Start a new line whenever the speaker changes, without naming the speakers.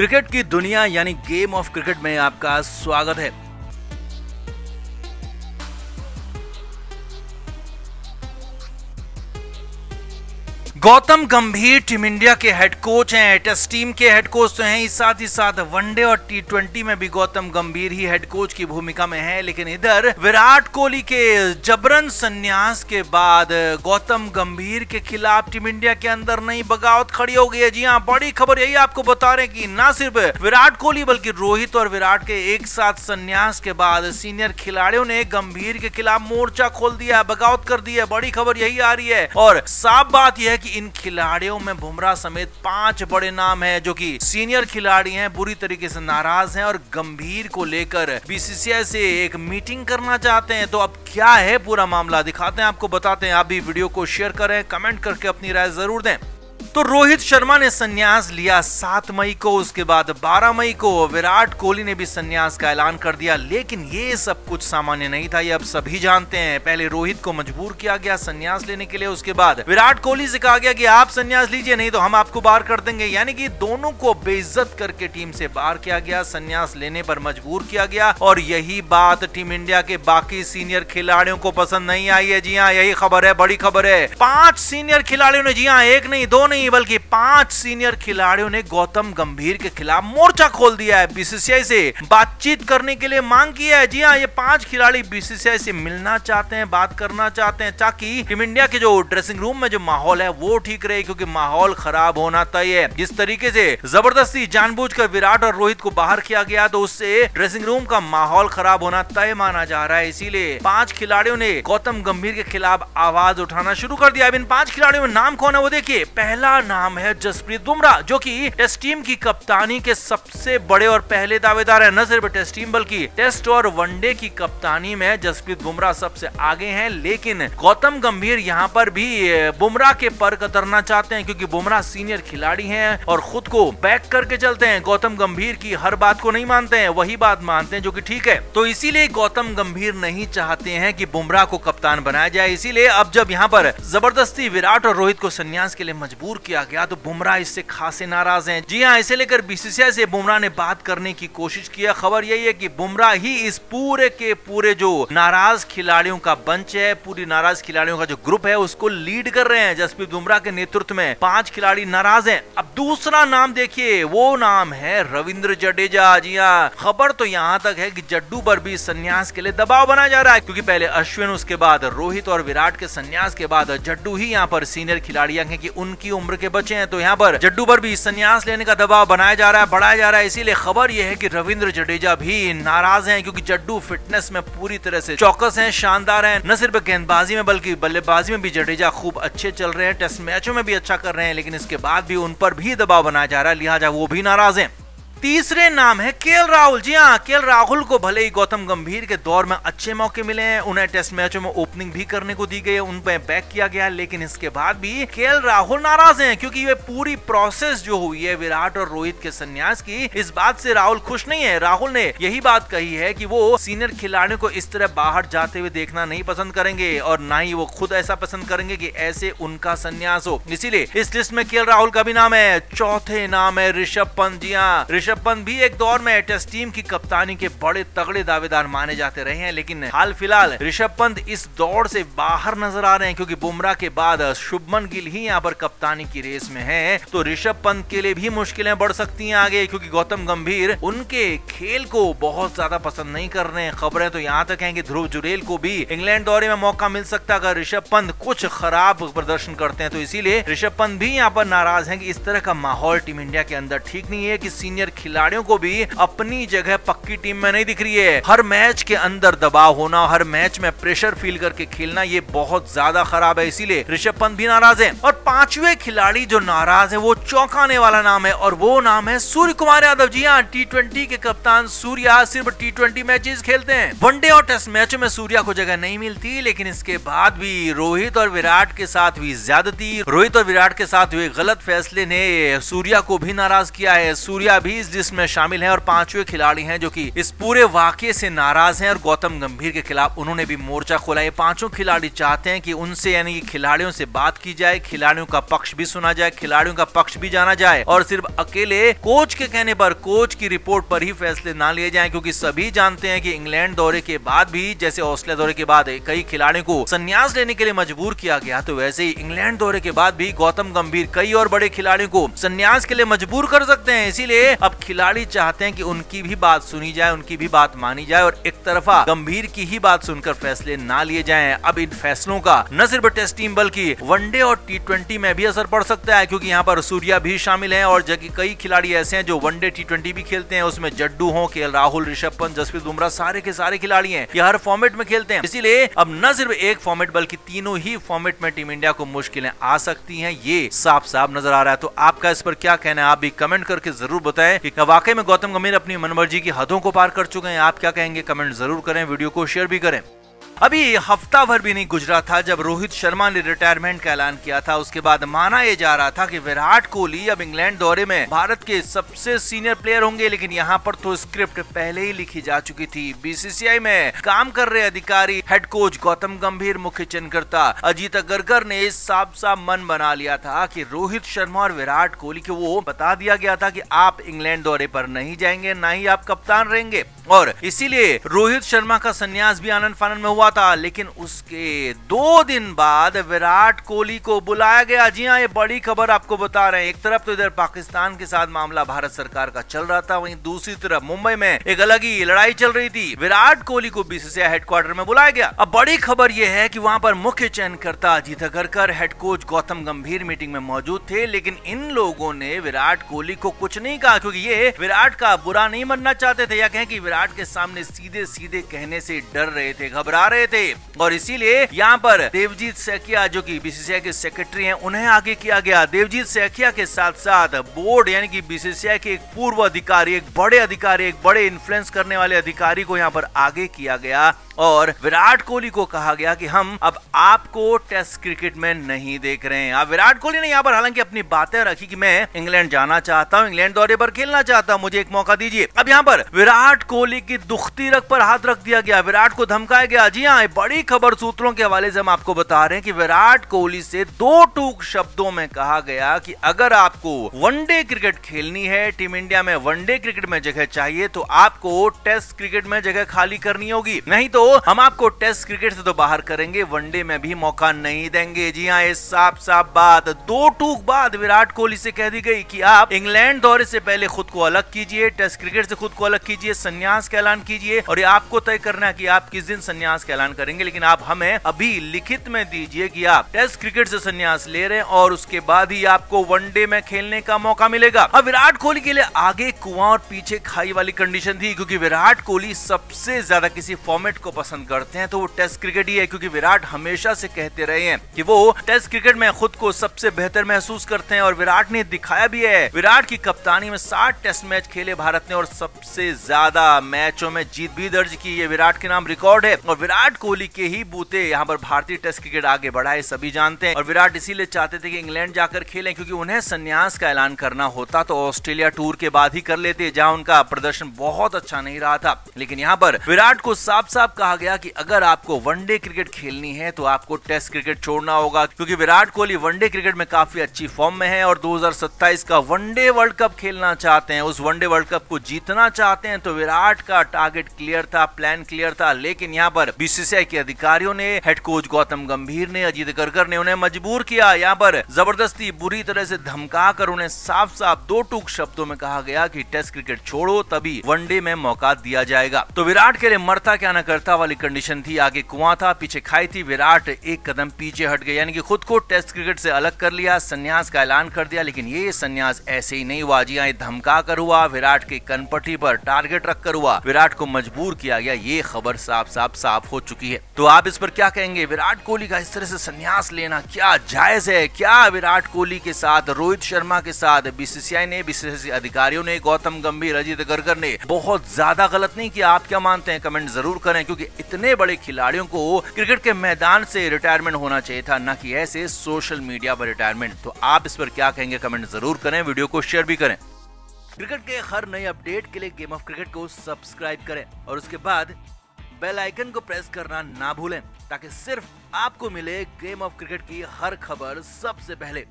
Cricket की दुनिया यानी गेम ऑफ क्रिकेट में आपका स्वागत है। गौतम गंभीर टीम इंडिया के हेड कोच हैं, टेस्ट टीम के हेड कोच तो हैं, साथ ही साथ वनडे और टी20 में भी गौतम गंभीर ही हेड कोच की भूमिका में है। लेकिन इधर विराट कोहली के जबरन संन्यास के बाद गौतम गंभीर के खिलाफ टीम इंडिया के अंदर नई बगावत खड़ी हो गई है। जी हाँ, बड़ी खबर यही आपको बता रहे हैं कि ना सिर्फ विराट कोहली बल्कि रोहित और विराट के एक साथ संन्यास के बाद सीनियर खिलाड़ियों ने गंभीर के खिलाफ मोर्चा खोल दिया, बगावत कर दी है। बड़ी खबर यही आ रही है और साफ बात यह है कि इन खिलाड़ियों में बुमराह समेत 5 बड़े नाम हैं जो कि सीनियर खिलाड़ी हैं, बुरी तरीके से नाराज हैं और गंभीर को लेकर बीसीसीआई से एक मीटिंग करना चाहते हैं। तो अब क्या है पूरा मामला, दिखाते हैं आपको, बताते हैं। आप भी वीडियो को शेयर करें, कमेंट करके अपनी राय जरूर दें। तो रोहित शर्मा ने संन्यास लिया 7 मई को, उसके बाद 12 मई को विराट कोहली ने भी संन्यास का ऐलान कर दिया। लेकिन ये सब कुछ सामान्य नहीं था, ये अब सभी जानते हैं। पहले रोहित को मजबूर किया गया संन्यास लेने के लिए, उसके बाद विराट कोहली से कहा गया कि आप संन्यास लीजिए नहीं तो हम आपको बाहर कर देंगे। यानी कि दोनों को बेइज्जत करके टीम से बाहर किया गया, संन्यास लेने पर मजबूर किया गया और यही बात टीम इंडिया के बाकी सीनियर खिलाड़ियों को पसंद नहीं आई है। जी हाँ, यही खबर है, बड़ी खबर है। 5 सीनियर खिलाड़ियों ने, जी हाँ, एक नहीं दो नहीं बल्कि 5 सीनियर खिलाड़ियों ने गौतम गंभीर के खिलाफ मोर्चा खोल दिया है। बीसीसीआई से बातचीत करने के लिए मांग की है। जी हां, ये 5 खिलाड़ी बीसीसीआई से मिलना चाहते हैं, बात करना चाहते हैं ताकि टीम इंडिया के जो ड्रेसिंग रूम में जो माहौल है वो ठीक रहे, क्योंकि माहौल खराब होना तय है। जिस तरीके से जबरदस्ती जानबूझकर विराट और रोहित को बाहर किया गया तो उससे ड्रेसिंग रूम का माहौल खराब होना तय माना जा रहा है। इसीलिए 5 खिलाड़ियों ने गौतम गंभीर के खिलाफ आवाज उठाना शुरू कर दिया। अब इन 5 खिलाड़ियों में नाम कौन है वो देखिए। पहला नाम है जसप्रीत बुमराह, जो कि टेस्ट टीम की कप्तानी के सबसे बड़े और पहले दावेदार है। न सिर्फ टेस्ट टीम बल्कि टेस्ट और वनडे की कप्तानी में जसप्रीत बुमराह सबसे आगे हैं। लेकिन गौतम गंभीर यहां पर भी बुमराह के पर कतरना चाहते हैं, क्योंकि बुमराह सीनियर खिलाड़ी हैं और खुद को बैक करके चलते हैं। गौतम गंभीर की हर बात को नहीं मानते हैं, वही बात मानते हैं जो कि ठीक है। तो इसीलिए गौतम गंभीर नहीं चाहते हैं कि बुमराह को कप्तान बनाया जाए। इसीलिए अब जब यहाँ पर जबरदस्ती विराट और रोहित को संन्यास के लिए मजबूर किया गया तो बुमराह इससे खासे नाराज हैं। जी हां, इसे लेकर बीसीसीआई से बुमराह ने बात करने की कोशिश की है। खबर यही है कि बुमराह ही इस पूरे के पूरे जो नाराज खिलाड़ियों का बंच है, पूरी नाराज खिलाड़ियों का जो ग्रुप है उसको लीड कर रहे हैं। जसप्रीत बुमराह के नेतृत्व में 5 खिलाड़ी नाराज हैं। अब दूसरा नाम देखिए, वो नाम है रविंद्र जडेजा। जी हां, खबर तो यहाँ तक है कि जड्डू पर भी संन्यास के लिए दबाव बनाया जा रहा है, क्योंकि पहले अश्विन, उसके बाद रोहित और विराट के संन्यास के बाद जड्डू ही यहाँ पर सीनियर खिलाड़ियां हैं कि उनकी उम्र के बच्चे हैं। तो यहाँ पर जड्डू पर भी संन्यास लेने का दबाव बनाया जा रहा है, बढ़ाया जा रहा है। इसीलिए खबर यह है कि रविंद्र जडेजा भी नाराज हैं, क्योंकि जड्डू फिटनेस में पूरी तरह से चौकस हैं, शानदार हैं। न सिर्फ गेंदबाजी में बल्कि बल्लेबाजी में भी जडेजा खूब अच्छे चल रहे हैं, टेस्ट मैचों में भी अच्छा कर रहे हैं। लेकिन इसके बाद भी उन पर भी दबाव बनाया जा रहा है, लिहाजा वो भी नाराज हैं। तीसरे नाम है केएल राहुल। जी हाँ, केएल राहुल को भले ही गौतम गंभीर के दौर में अच्छे मौके मिले हैं, उन्हें टेस्ट मैचों में ओपनिंग भी करने को दी गई है, उन पर बैक किया गया, लेकिन इसके बाद भी केएल राहुल नाराज हैं, क्योंकि ये पूरी प्रोसेस जो हुई है विराट और रोहित के संन्यास की, इस बात से राहुल खुश नहीं है। राहुल ने यही बात कही है कि वो सीनियर खिलाड़ियों को इस तरह बाहर जाते हुए देखना नहीं पसंद करेंगे और ना ही वो खुद ऐसा पसंद करेंगे कि ऐसे उनका संन्यास हो। इसीलिए इस लिस्ट में केएल राहुल का भी नाम है। चौथे नाम है ऋषभ पंत। जी हाँ, ऋषभ पंत भी एक दौर में टेस्ट टीम की कप्तानी के बड़े तगड़े दावेदार माने जाते रहे हैं, लेकिन हाल फिलहाल ऋषभ पंत इस दौड़ से बाहर नजर आ रहे हैं, क्योंकि बुमराह के बाद शुभमन गिल ही यहाँ पर कप्तानी की रेस में है। तो ऋषभ पंत के लिए भी मुश्किलें बढ़ सकती हैं आगे, क्योंकि गौतम गंभीर उनके खेल को बहुत ज्यादा पसंद नहीं कर रहे हैं। खबरें तो यहाँ तक हैं कि ध्रुव जुरेल को भी इंग्लैंड दौरे में मौका मिल सकता है अगर ऋषभ पंत कुछ खराब प्रदर्शन करते हैं। तो इसीलिए ऋषभ पंत भी यहाँ पर नाराज हैं कि इस तरह का माहौल टीम इंडिया के अंदर ठीक नहीं है, कि सीनियर खिलाड़ियों को भी अपनी जगह पक्की टीम में नहीं दिख रही है। हर मैच के अंदर दबाव होना, हर मैच में प्रेशर फील करके खेलना, ये बहुत ज्यादा खराब है। इसीलिए ऋषभ पंत भी नाराज है। और 5वें खिलाड़ी जो नाराज है वो चौंकाने वाला नाम है, और वो नाम है सूर्य कुमार यादव। जी हाँ, टी20 के कप्तान सूर्या सिर्फ टी20 मैचेस खेलते हैं, वनडे और टेस्ट मैचों में सूर्या को जगह नहीं मिलती। लेकिन इसके बाद भी रोहित और विराट के साथ हुई ज्यादती, रोहित और विराट के साथ हुए गलत फैसले ने सूर्या को भी नाराज किया है। सूर्या भी इस इस लिस्ट में शामिल हैं और 5वें खिलाड़ी हैं जो कि इस पूरे वाकये से नाराज हैं और गौतम गंभीर के खिलाफ उन्होंने भी मोर्चा खोला। ये 5 खिलाड़ी चाहते हैं कि उनसे यानी कि खिलाड़ियों से बात की जाए, खिलाड़ियों का पक्ष भी सुना जाए, खिलाड़ियों का पक्ष भी जाना जाए और सिर्फ अकेले कोच के कहने पर, कोच की रिपोर्ट पर ही फैसले ना लिए जाएं, क्योंकि सभी जानते हैं कि इंग्लैंड दौरे के बाद भी जैसे ऑस्ट्रेलिया दौरे के बाद कई खिलाड़ियों को संन्यास लेने के लिए मजबूर किया गया, तो वैसे ही इंग्लैंड दौरे के बाद भी गौतम गंभीर कई और बड़े खिलाड़ियों को संन्यास के लिए मजबूर कर सकते हैं। इसीलिए अब खिलाड़ी चाहते हैं कि उनकी भी बात सुनी जाए, उनकी भी बात मानी जाए और एक तरफा गंभीर की ही बात सुनकर फैसले ना लिए जाएं। अब इन फैसलों का न सिर्फ टेस्ट टीम बल्कि वनडे और T20 में भी असर पड़ सकता है, क्योंकि यहाँ पर सूर्या भी शामिल हैं और जबकि कई खिलाड़ी ऐसे हैं जो वनडे T20 भी खेलते हैं, उसमें जड्डू हो, KL राहुल, ऋषभ पंत, जसप्रीत बुमराह सारे के सारे खिलाड़ी हैं, ये हर फॉर्मेट में खेलते हैं। इसीलिए अब न सिर्फ एक फॉर्मेट बल्कि तीनों ही फॉर्मेट में टीम इंडिया को मुश्किलें आ सकती हैं, ये साफ साफ नजर आ रहा है। तो आपका इस पर क्या कहना है, आप भी कमेंट करके जरूर बताएं कि वाकई में गौतम गंभीर अपनी मनमर्जी की हदों को पार कर चुके हैं। आप क्या कहेंगे, कमेंट जरूर करें, वीडियो को शेयर भी करें। अभी हफ्ता भर भी नहीं गुजरा था जब रोहित शर्मा ने रिटायरमेंट का ऐलान किया था। उसके बाद माना यह जा रहा था कि विराट कोहली अब इंग्लैंड दौरे में भारत के सबसे सीनियर प्लेयर होंगे, लेकिन यहाँ पर तो स्क्रिप्ट पहले ही लिखी जा चुकी थी। बीसीसीआई में काम कर रहे अधिकारी, हेड कोच गौतम गंभीर, मुख्य चयनकर्ता अजीत अग्रकर ने साफ साफ मन बना लिया था कि रोहित शर्मा और विराट कोहली को वो बता दिया गया था कि आप इंग्लैंड दौरे पर नहीं जाएंगे, ना ही आप कप्तान रहेंगे, और इसीलिए रोहित शर्मा का संन्यास भी आनंद फानंद में हुआ था। लेकिन उसके 2 दिन बाद विराट कोहली को बुलाया गया। जी हाँ, ये बड़ी खबर आपको बता रहे हैं। एक तरफ तो इधर पाकिस्तान के साथ मामला भारत सरकार का चल रहा था, वहीं दूसरी तरफ मुंबई में एक अलग ही लड़ाई चल रही थी। विराट कोहली को बीसीसीआई हेडक्वार्टर में बुलाया गया। अब बड़ी खबर यह है कि वहां पर मुख्य चयनकर्ता अजीत अग्रकर, हेड कोच गौतम गंभीर मीटिंग में मौजूद थे, लेकिन इन लोगों ने विराट कोहली को कुछ नहीं कहा, क्योंकि ये विराट का बुरा नहीं बनना चाहते थे, या कहें कि विराट के सामने सीधे सीधे कहने से डर रहे थे, घबरा रहे थे। और इसीलिए यहाँ पर देवजीत सैकिया जो कि बीसीसीआई के सेक्रेटरी हैं, उन्हें आगे किया गया। देवजीत सैकिया के साथ साथ बोर्ड यानी कि बीसीसीआई के एक पूर्व अधिकारी, एक बड़े अधिकारी, एक बड़े इन्फ्लुएंस करने वाले अधिकारी को यहाँ पर आगे किया गया और विराट कोहली को कहा गया कि हम अब आपको टेस्ट क्रिकेट में नहीं देख रहे हैं। अब विराट कोहली ने यहाँ पर हालांकि अपनी बातें रखी कि मैं इंग्लैंड जाना चाहता हूँ, इंग्लैंड दौरे पर खेलना चाहता हूँ, मुझे एक मौका दीजिए। अब यहाँ पर विराट कोहली की दुखती रग पर हाथ रख दिया गया, विराट को धमकाया गया। जी हाँ, बड़ी खबर सूत्रों के हवाले से हम आपको बता रहे हैं कि विराट कोहली से 2 टूक शब्दों में कहा गया कि अगर आपको वनडे क्रिकेट खेलनी है, टीम इंडिया में वनडे क्रिकेट में जगह चाहिए, तो आपको टेस्ट क्रिकेट में जगह खाली करनी होगी, नहीं तो हम आपको टेस्ट क्रिकेट से तो बाहर करेंगे, वनडे में भी मौका नहीं देंगे। जी हाँ, ये साफ साफ बात 2 टूक बाद विराट कोहली से कह दी गई कि आप इंग्लैंड दौरे से पहले खुद को अलग कीजिए, टेस्ट क्रिकेट से खुद को अलग कीजिए, संन्यास का ऐलान कीजिए, और ये आपको तय करना है कि आप किस दिन संन्यास का ऐलान करेंगे, लेकिन आप हमें अभी लिखित में दीजिए कि आप टेस्ट क्रिकेट से संन्यास ले रहे हैं और उसके बाद ही आपको वनडे में खेलने का मौका मिलेगा। अब विराट कोहली के लिए आगे कुआं और पीछे खाई वाली कंडीशन थी, क्योंकि विराट कोहली सबसे ज्यादा किसी फॉर्मेट को पसंद करते हैं तो वो टेस्ट क्रिकेट ही है, क्योंकि विराट हमेशा से कहते रहे हैं कि वो टेस्ट क्रिकेट में खुद को सबसे बेहतर महसूस करते हैं और विराट ने दिखाया भी है। विराट की कप्तानी में 60 टेस्ट मैच खेले भारत ने और सबसे ज्यादा मैचों में जीत भी दर्ज की, ये विराट के नाम रिकॉर्ड है। और विराट कोहली के ही बूते यहाँ पर भारतीय टेस्ट क्रिकेट आगे बढ़ा है, सभी जानते हैं। और विराट इसीलिए चाहते थे कि इंग्लैंड जाकर खेलें, क्योंकि उन्हें संन्यास का ऐलान करना होता तो ऑस्ट्रेलिया टूर के बाद ही कर लेते, जहां उनका प्रदर्शन बहुत अच्छा नहीं रहा था। लेकिन यहाँ पर विराट को साफ साफ कहा गया कि अगर आपको वनडे क्रिकेट खेलनी है तो आपको टेस्ट क्रिकेट छोड़ना होगा, क्योंकि विराट कोहली वनडे क्रिकेट में काफी अच्छी फॉर्म में है और 2027 का वनडे वर्ल्ड कप खेलना चाहते हैं, उस वनडे वर्ल्ड कप को जीतना चाहते हैं। तो विराट का टारगेट क्लियर था, प्लान क्लियर था, लेकिन यहाँ पर बीसीसीआई के अधिकारियों ने, हेड कोच गौतम गंभीर ने, अजीत अग्रकर ने उन्हें मजबूर किया। यहाँ पर जबरदस्ती बुरी तरह से धमका कर उन्हें साफ साफ 2 टूक शब्दों में कहा गया कि टेस्ट क्रिकेट छोड़ो, तभी वनडे में मौका दिया जाएगा। तो विराट के लिए मरता क्या न करता वाली कंडीशन थी, आगे कुआं था, पीछे खाई थी। विराट एक कदम पीछे हट गए, यानी कि खुद को टेस्ट क्रिकेट से अलग कर लिया, संन्यास का ऐलान कर दिया। लेकिन ये संन्यास ऐसे ही नहीं हुआ, जी हाँ, धमका कर हुआ, विराट के कनपट्टी पर टारगेट रखकर हुआ, विराट को मजबूर किया गया। ये खबर साफ हो चुकी है। तो आप इस पर क्या कहेंगे? विराट कोहली का इस तरह से संन्यास लेना क्या जायज है? क्या विराट कोहली के साथ, रोहित शर्मा के साथ बीसीसीआई ने, बीसीसीआई अधिकारियों ने, गौतम गंभीर, अजीत अग्रकर ने बहुत ज्यादा गलत नहीं किया? आप क्या मानते हैं? कमेंट जरूर करें, क्योंकि इतने बड़े खिलाड़ियों को क्रिकेट के मैदान से रिटायरमेंट होना चाहिए था, न कि ऐसे सोशल मीडिया पर रिटायरमेंट। तो आप इस पर क्या कहेंगे? कमेंट जरूर करें, वीडियो को शेयर भी करें। क्रिकेट के हर नए अपडेट के लिए गेम ऑफ क्रिकेट को सब्सक्राइब करें और उसके बाद बेल आइकन को प्रेस करना ना भूलें ताकि सिर्फ आपको मिले गेम ऑफ क्रिकेट की हर खबर सबसे पहले।